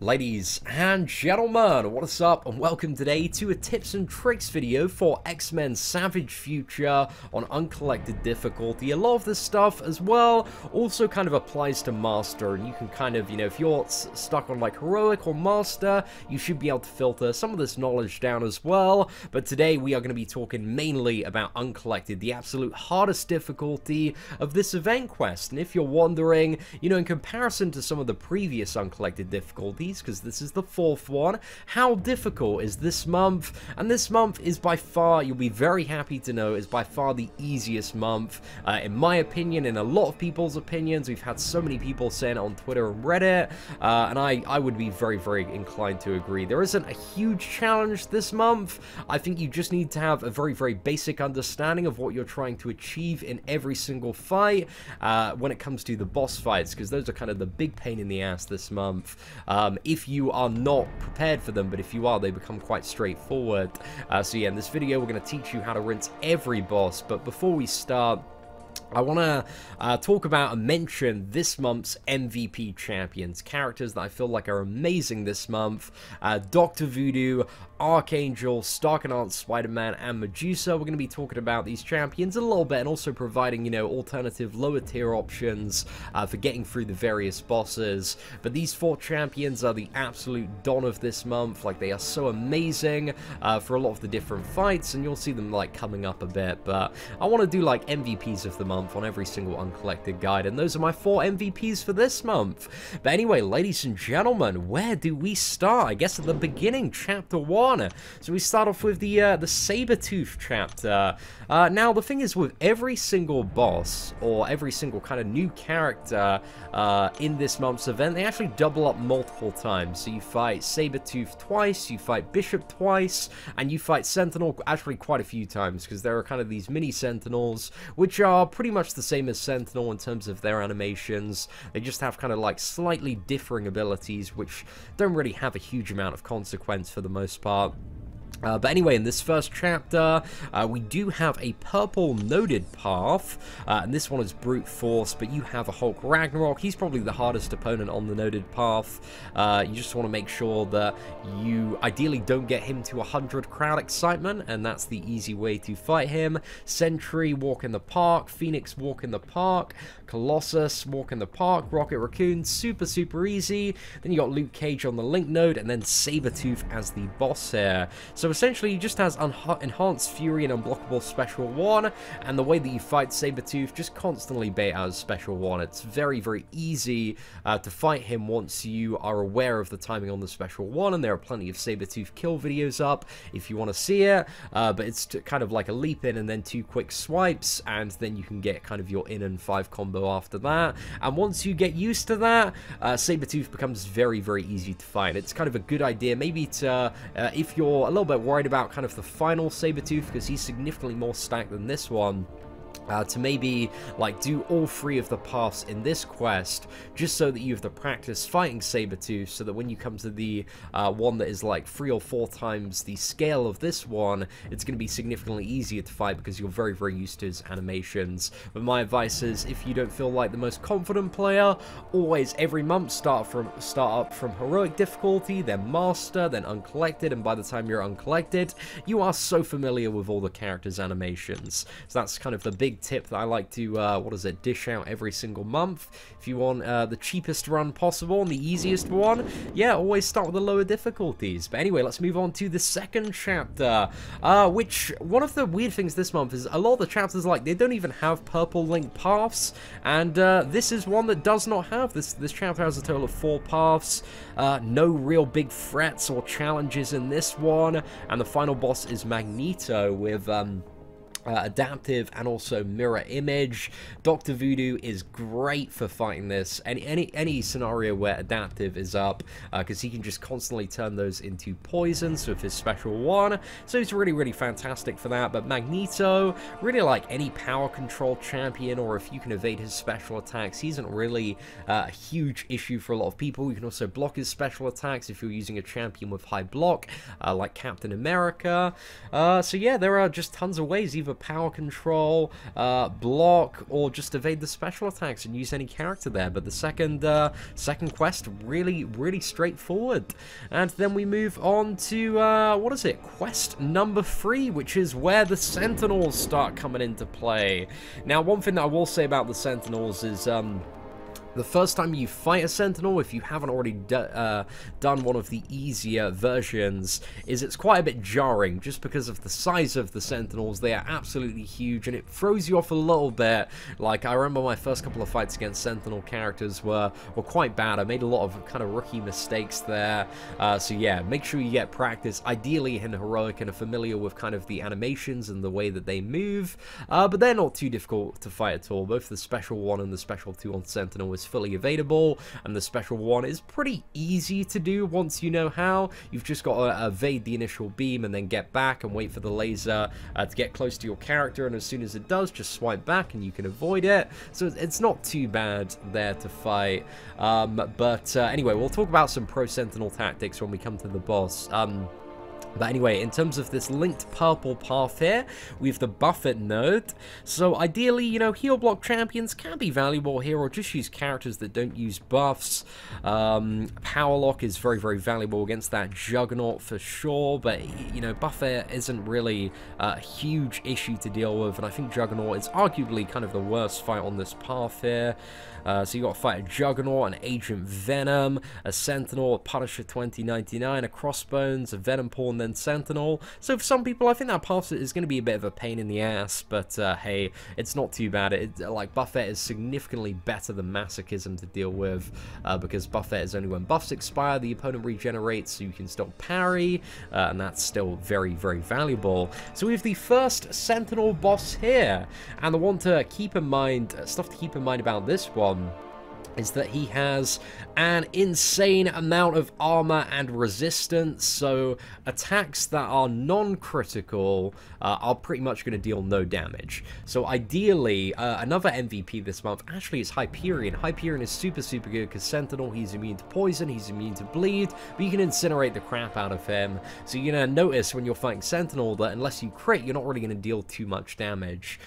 Ladies and gentlemen, what is up, and welcome today to a tips and tricks video for X-Men Savage Future on Uncollected Difficulty. A lot of this stuff as well also kind of applies to Master, and you can kind of, if you're stuck on like Heroic or Master, you should be able to filter some of this knowledge down as well. But today we are going to be talking mainly about Uncollected, the absolute hardest difficulty of this event quest. And if you're wondering, in comparison to some of the previous Uncollected difficulties, because this is the fourth one, how difficult is this month? And this month is by far, you'll be very happy to know, is by far the easiest month, in my opinion, in a lot of people's opinions. We've had so many people saying it on Twitter and Reddit, and I would be very, very inclined to agree. There isn't a huge challenge this month. I think you just need to have a very, very basic understanding of what you're trying to achieve in every single fight when it comes to the boss fights, because those are kind of the big pain in the ass this month. If you are not prepared for them, but if you are, they become quite straightforward. So yeah, in this video, we're going to teach you how to rinse every boss. But before we start, I want to talk about and mention this month's MVP champions, characters that I feel like are amazing this month. Dr. Voodoo, Archangel, Stark and Aunt Spider-Man, and Medusa. We're going to be talking about these champions a little bit, and also providing, alternative lower tier options for getting through the various bosses. But these four champions are the absolute dawn of this month. Like, they are so amazing for a lot of the different fights, and you'll see them like coming up a bit. But I want to do like MVPs of the month on every single Uncollected guide, and those are my 4 MVPs for this month. But anyway, ladies and gentlemen, where do we start? I guess at the beginning, chapter 1. So we start off with the Sabretooth chapter. Now, the thing is, with every single boss, or every single kind of new character in this month's event, they actually double up multiple times. So you fight Sabretooth twice, you fight Bishop twice, and you fight Sentinel actually quite a few times, because there are kind of these mini Sentinels, which are pretty much the same as Sentinel in terms of their animations. They just have kind of like slightly differing abilities, which don't really have a huge amount of consequence for the most part. But anyway, in this first chapter, we do have a purple noded path, and this one is brute force, but you have a Hulk Ragnarok. He's probably the hardest opponent on the noded path. You just want to make sure that you ideally don't get him to 100 crowd excitement, and that's the easy way to fight him. Sentry, walk in the park. Phoenix, walk in the park. Colossus, walk in the park. Rocket Raccoon, super, super easy. Then you got Luke Cage on the link node, and then Sabretooth as the boss here. So essentially, he just has Enhanced Fury and Unblockable Special 1, and the way that you fight Sabretooth, just constantly bait out his Special 1. It's very, very easy to fight him once you are aware of the timing on the Special 1, and there are plenty of Sabretooth kill videos up if you want to see it, but it's kind of like a leap in and then 2 quick swipes, and then you can get kind of your in and 5 combo after that. And once you get used to that, Sabretooth becomes very, very easy to fight. It's kind of a good idea maybe to, if you're a little bit worried about kind of the final Sabretooth, because he's significantly more stacked than this one, to maybe like do all 3 of the paths in this quest, just so that you have the practice fighting Sabretooth, so that when you come to the one that is like 3 or 4 times the scale of this one, it's going to be significantly easier to fight because you're very, very used to his animations. But my advice is, if you don't feel like the most confident player, always every month start up from Heroic difficulty, then Master, then Uncollected, and by the time you're Uncollected, you are so familiar with all the characters' animations. So that's kind of the big tip that I like to, dish out every single month. If you want the cheapest run possible and the easiest one, yeah, always start with the lower difficulties. But anyway, let's move on to the second chapter, which, one of the weird things this month is a lot of the chapters, like, they don't even have purple link paths, and this is one that does not have this. This chapter has a total of 4 paths, no real big threats or challenges in this one, and the final boss is Magneto with adaptive and also mirror image. Dr. Voodoo is great for fighting this, any scenario where adaptive is up, because he can just constantly turn those into poisons with his Special 1, so he's really, really fantastic for that. But Magneto, really like any power control champion, or if you can evade his special attacks, he isn't really a huge issue for a lot of people. You can also block his special attacks if you're using a champion with high block, like Captain America. So yeah, there are just tons of ways, either either power control, block, or just evade the special attacks and use any character there. But the second quest, really straightforward. And then we move on to, what is it? Quest number 3, which is where the Sentinels start coming into play. Now, one thing that I will say about the Sentinels is, the first time you fight a Sentinel, if you haven't already done one of the easier versions, is it's quite a bit jarring just because of the size of the Sentinels. They are absolutely huge, and it throws you off a little bit. Like, I remember my first couple of fights against Sentinel characters were quite bad. I made a lot of kind of rookie mistakes there. So yeah, make sure you get practice, ideally in Heroic, and are familiar with kind of the animations and the way that they move. But they're not too difficult to fight at all. Both the Special 1 and the Special 2 on Sentinel is fully evadable, and the Special 1 is pretty easy to do once you know how. You've just got to evade the initial beam and then get back and wait for the laser to get close to your character, and as soon as it does, just swipe back and you can avoid it. So it's not too bad there to fight. But anyway, we'll talk about some pro Sentinel tactics when we come to the boss. But anyway, in terms of this linked purple path here, we have the Buffet node. So ideally, you know, heal block champions can be valuable here, or just use characters that don't use buffs. Power lock is very valuable against that Juggernaut for sure, but, you know, Buffet isn't really a huge issue to deal with, and I think Juggernaut is arguably kind of the worst fight on this path here. So you got to fight a Juggernaut, an Agent Venom, a Sentinel, a Punisher 2099, a Crossbones, a Venom Paw, and then Sentinel. So for some people, I think that path is going to be a bit of a pain in the ass, but hey, it's not too bad. Like, Buffet is significantly better than Masochism to deal with, because Buffet is only when buffs expire, the opponent regenerates, so you can still parry, and that's still very valuable. So we have the first Sentinel boss here, and the one to keep in mind, stuff to keep in mind about this one, is that he has an insane amount of armor and resistance, so attacks that are non-critical are pretty much going to deal no damage. So ideally, another MVP this month actually is Hyperion. Hyperion is super good because Sentinel, he's immune to poison, he's immune to bleed, but you can incinerate the crap out of him. So you're going to notice when you're fighting Sentinel that unless you crit, you're not really going to deal too much damage.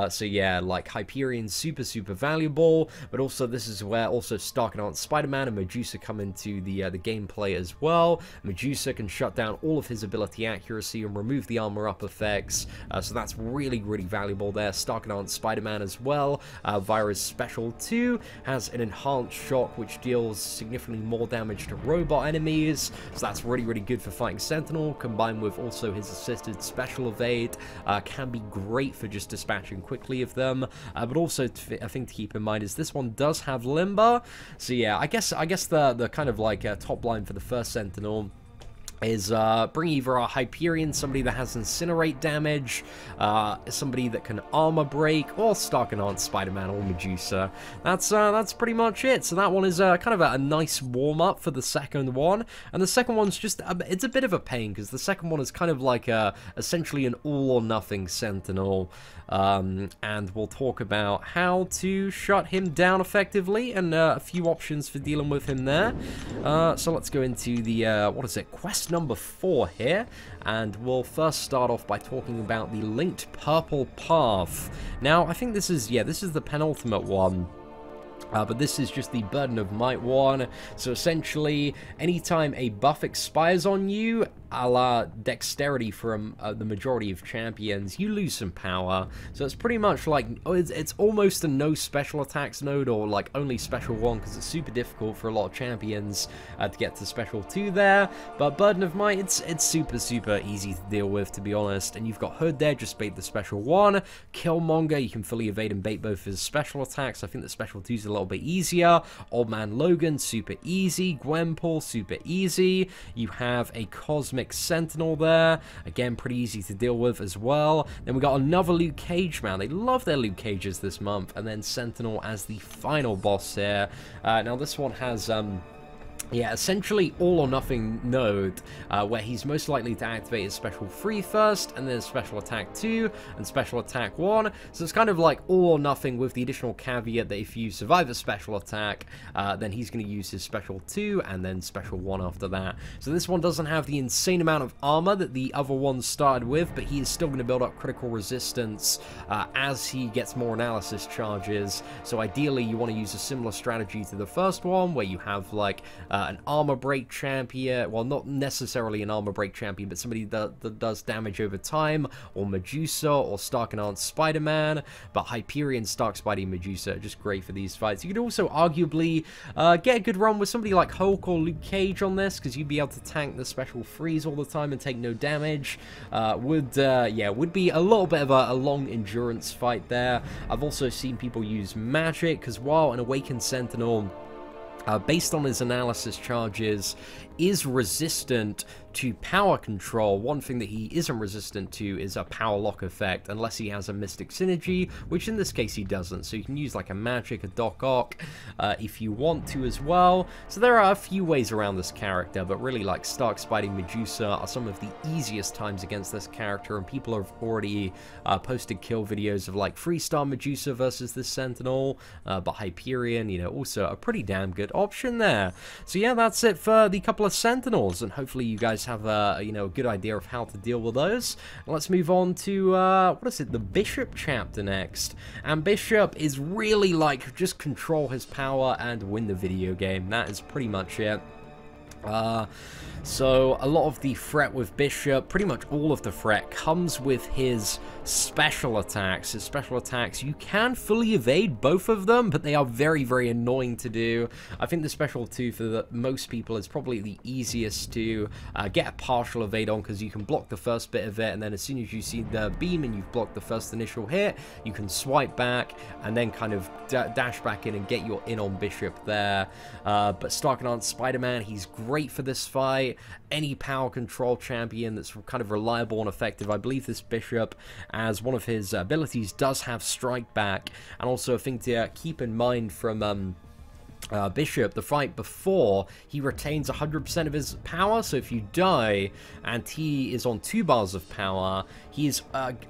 So yeah, like, Hyperion's super valuable, but also this is where also Starknot, Spider-Man, and Medusa come into the gameplay as well. Medusa can shut down all of his ability accuracy and remove the armor up effects, so that's really valuable there. Starknot, Spider-Man as well, via his Special 2, has an enhanced shock which deals significantly more damage to robot enemies, so that's really good for fighting Sentinel, combined with also his assisted Special Evade, can be great for just dispatching quickly of them, but also I think to keep in mind is this one does have Limber. So yeah, I guess the kind of like top line for the first Sentinel is bring either a Hyperion, somebody that has incinerate damage, somebody that can armor break, or Starknot, Spider-Man, or Medusa. That's pretty much it. So that one is kind of a nice warm-up for the second one, and the second one's just it's a bit of a pain because the second one is kind of like essentially an all-or-nothing Sentinel, and we'll talk about how to shut him down effectively and a few options for dealing with him there. So let's go into the what is it, quest number 4 here, and we'll first start off by talking about the linked purple path. Now, I think this is the penultimate one. But this is just the Burden of Might one. So essentially, anytime a buff expires on you, a la Dexterity from the majority of champions, you lose some power. So it's pretty much like, it's almost a no special attacks node, or like only Special 1, because it's super difficult for a lot of champions to get to Special 2 there. But Burden of Might, it's super easy to deal with, to be honest. And you've got Hood there, just bait the Special 1. Killmonger, you can fully evade and bait both his special attacks. I think the Special 2 is a little bit easier. Old Man Logan, super easy. Gwenpool, super easy. You have a Cosmic Sentinel there, again pretty easy to deal with as well. Then we got another Luke Cage, man, they love their Luke Cages this month, and then Sentinel as the final boss here. Now this one has Yeah, essentially all or nothing node, where he's most likely to activate his special 3 first, and then special attack 2, and special attack 1. So it's kind of like all or nothing with the additional caveat that if you survive a special attack, then he's going to use his special 2, and then special 1 after that. So this one doesn't have the insane amount of armor that the other ones started with, but he is still going to build up critical resistance as he gets more analysis charges. So ideally you want to use a similar strategy to the first one, where you have like an armor break champion, well, not necessarily an armor break champion, but somebody that does damage over time, or Medusa, or Stark Enhanced Spider-Man, but Hyperion, Stark, Spidey, Medusa are just great for these fights. You could also arguably get a good run with somebody like Hulk or Luke Cage on this, because you'd be able to tank the special freeze all the time and take no damage. Would be a little bit of a long endurance fight there. I've also seen people use magic, because while an Awakened Sentinel, based on his analysis charges, is resistant to power control, one thing that he isn't resistant to is a power lock effect, unless he has a Mystic Synergy, which in this case he doesn't. So you can use like a magic, a Doc Ock, if you want to as well. So there are a few ways around this character, but really like Stark, Spidey, Medusa are some of the easiest times against this character, and people have already posted kill videos of like 3-star Medusa versus this Sentinel, but Hyperion, you know, also a pretty damn good option there. So yeah, that's it for the couple of Sentinels, and hopefully you guys have a good idea of how to deal with those. Let's move on to what is it, the Bishop chapter next. And Bishop is really like just control his power and win the video game. That is pretty much it. So a lot of the threat with Bishop, pretty much all of the threat, comes with his special attacks. His special attacks, you can fully evade both of them, but they are very, very annoying to do. I think the special 2 for most people is probably the easiest to get a partial evade on, because you can block the first bit of it, and then as soon as you see the beam and you've blocked the first initial hit, you can swipe back and then kind of dash back in and get your in on Bishop there. But Stark Enhanced Spider-Man, he's great for this fight. Any power control champion that's kind of reliable and effective. I believe this Bishop, as one of his abilities, does have Strike Back, and also a thing to keep in mind from Bishop, the fight before, he retains 100% of his power, so if you die and he is on 2 bars of power, he's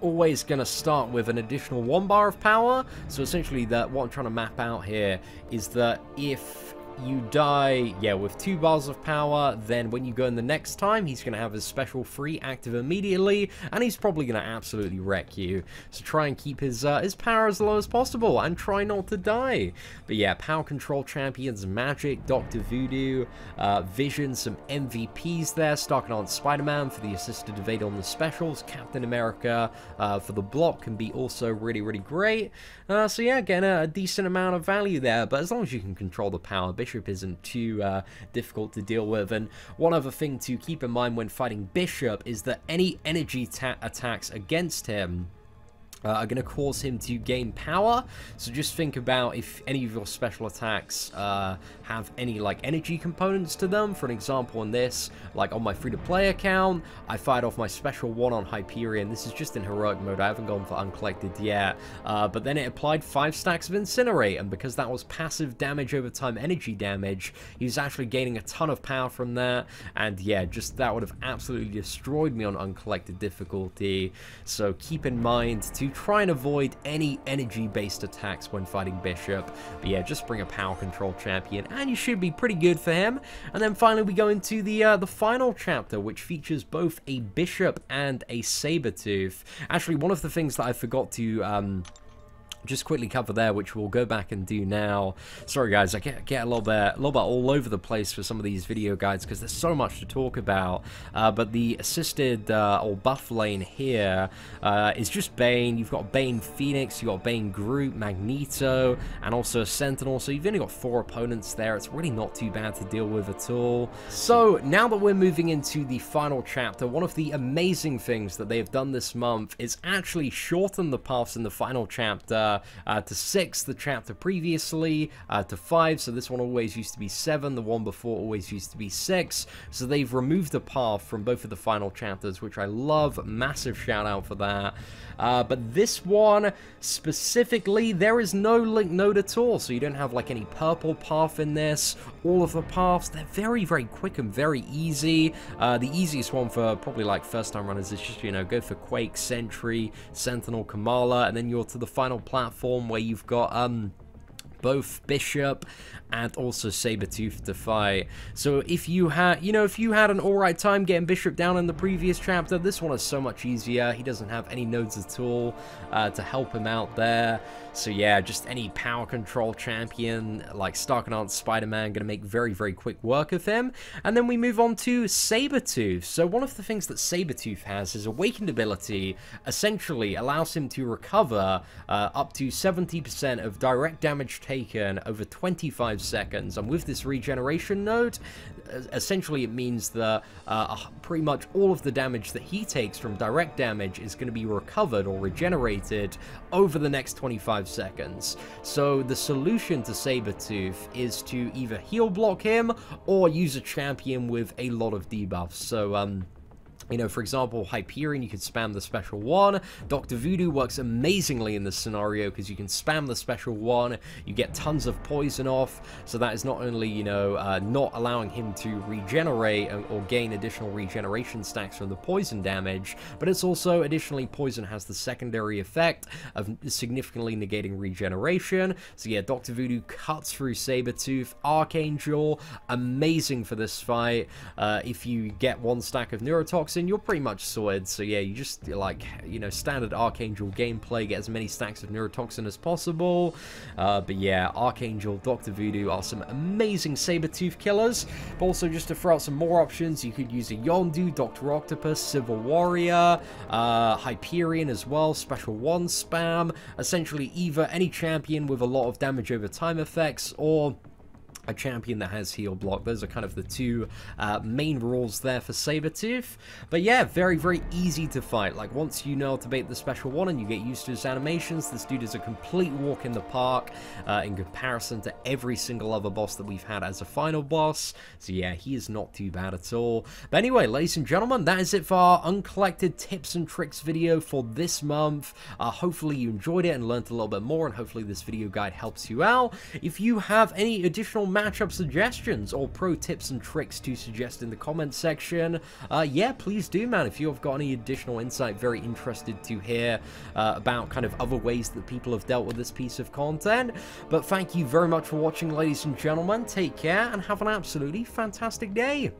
always going to start with an additional 1 bar of power. So essentially what I'm trying to map out here is that if you die, with 2 bars of power, then when you go in the next time, he's going to have his special 3 active immediately, and he's probably going to absolutely wreck you. So try and keep his power as low as possible, and try not to die. But yeah, power control champions, Magic, Dr. Voodoo, Vision, some MVPs there, Stark Enhanced Spider-Man for the assisted evade on the specials, Captain America for the block can be also really, really great. So yeah, again, a decent amount of value there, but as long as you can control the power, Bishop isn't too difficult to deal with. And one other thing to keep in mind when fighting Bishop is that any energy attacks against him are going to cause him to gain power. So just think about if any of your special attacks have any like energy components to them. For an example, in this, like on my free-to-play account, I fired off my special 1 on Hyperion. This is just in heroic mode. I haven't gone for Uncollected yet, but then it applied 5 stacks of Incinerate, and because that was passive damage over time energy damage, he was actually gaining a ton of power from that. And yeah, just that would have absolutely destroyed me on Uncollected Difficulty. So keep in mind to try and avoid any energy-based attacks when fighting Bishop. But yeah, just bring a power control champion, and you should be pretty good for him. And then finally, we go into the final chapter, which features both a Bishop and a Sabretooth. Actually, one of the things that I forgot to just quickly cover there, which we'll go back and do now. Sorry guys, I get a little bit all over the place for some of these video guides because there's so much to talk about. But the assisted or buff lane here is just Bane. You've got Bane Phoenix, you've got Bane Groot, Magneto, and also Sentinel. So you've only got 4 opponents there. It's really not too bad to deal with at all. So now that we're moving into the final chapter, one of the amazing things that they have done this month is actually shorten the paths in the final chapter chapter to 6, the chapter previously to 5, so this one always used to be 7, the one before always used to be 6, so they've removed a path from both of the final chapters, which I love. Massive shout out for that. But this one specifically, there is no link node at all, so you don't have like any purple path in this. All of the paths, they're very, very quick and very easy. The easiest one for probably like first time runners is just, you know, go for Quake, Sentry, Sentinel, Kamala, and then you're to the final platform where you've got both Bishop and also Sabretooth to fight. So if you had, you know, if you had an alright time getting Bishop down in the previous chapter, this one is so much easier. He doesn't have any nodes at all to help him out there. So yeah, just any power control champion like Starknant, Spider-Man, gonna make very, very quick work of him. And then we move on to Sabretooth. So one of the things that Sabretooth has is Awakened ability, essentially allows him to recover up to 70% of direct damage taken over 25 seconds. And with this regeneration node, essentially it means that pretty much all of the damage that he takes from direct damage is going to be recovered or regenerated over the next 25 seconds. So the solution to Sabretooth is to either heal block him or use a champion with a lot of debuffs. So you know, for example, Hyperion, you could spam the special 1. Dr. Voodoo works amazingly in this scenario because you can spam the special 1, you get tons of poison off, so that is not only, you know, not allowing him to regenerate or gain additional regeneration stacks from the poison damage, but it's also, additionally, poison has the secondary effect of significantly negating regeneration. So yeah, Dr. Voodoo cuts through Sabretooth. Archangel, amazing for this fight. If you get 1 stack of Neurotoxin, you're pretty much sorted. So yeah, you just, like, you know, standard Archangel gameplay, get as many stacks of Neurotoxin as possible. But yeah, Archangel, Dr. Voodoo are some amazing Sabretooth killers. But also, just to throw out some more options, you could use a Yondu, Dr. Octopus, Civil Warrior, Hyperion as well, special 1 spam, essentially either any champion with a lot of damage over time effects, or a champion that has heal block. Those are kind of the 2 main rules there for Sabretooth. But yeah, very, very easy to fight. Like, once you know how to bait the special 1 and you get used to his animations, this dude is a complete walk in the park in comparison to every single other boss that we've had as a final boss. So yeah, he is not too bad at all. But anyway, ladies and gentlemen, that is it for our Uncollected Tips and Tricks video for this month. Hopefully you enjoyed it and learned a little bit more, and hopefully this video guide helps you out. If you have any additional matchup suggestions or pro tips and tricks to suggest in the comments section, yeah, please do, man. If you have got any additional insight, very interested to hear about kind of other ways that people have dealt with this piece of content. But thank you very much for watching, ladies and gentlemen. Take care and have an absolutely fantastic day.